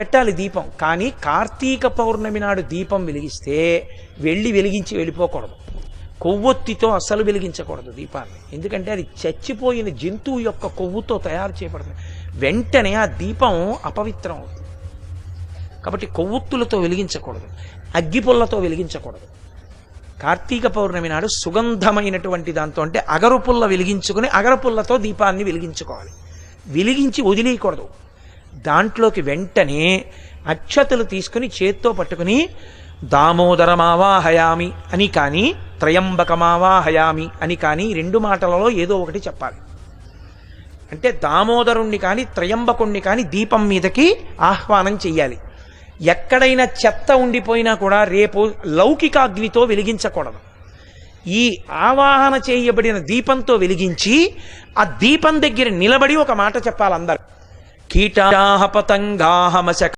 పెట్టాలి దీపం. కానీ కార్తీక పౌర్ణమి నాడు దీపం వెలిగిస్తే వెలిగించి వెళ్ళిపోకూడదు. కొవ్వొత్తితో అస్సలు వెలిగించకూడదు దీపాన్ని. ఎందుకంటే అది చచ్చిపోయిన జంతువు యొక్క కొవ్వుతో తయారు చేయబడుతుంది. వెంటనే ఆ దీపం అపవిత్రం అవుతుంది. కాబట్టి కొవ్వొత్తులతో వెలిగించకూడదు, అగ్గిపుల్లతో వెలిగించకూడదు. కార్తీక పౌర్ణమి నాడు సుగంధమైనటువంటి దాంతో, అంటే అగరుపుల్ల వెలిగించుకుని అగరపుల్లతో దీపాన్ని వెలిగించుకోవాలి. వెలిగించి వదిలేయకూడదు. దాంట్లోకి వెంటనే అక్షతలు తీసుకుని చేత్తో పట్టుకుని దామోదరమావాహయామి అని కానీ త్రయంబకమావాహయామి అని కానీ రెండు మాటలలో ఏదో ఒకటి చెప్పాలి. అంటే దామోదరుణ్ణి కానీ త్రయంబకుణ్ణి కానీ దీపం మీదకి ఆహ్వానం చెయ్యాలి. ఎక్కడైనా చెత్త ఉండిపోయినా కూడా రేపు లౌకికాగ్నితో వెలిగించకూడదు. ఈ ఆవాహన చేయబడిన దీపంతో వెలిగించి ఆ దీపం దగ్గర నిలబడి ఒక మాట చెప్పాలి అందరూ. కీటాహ పతంగాహ మశక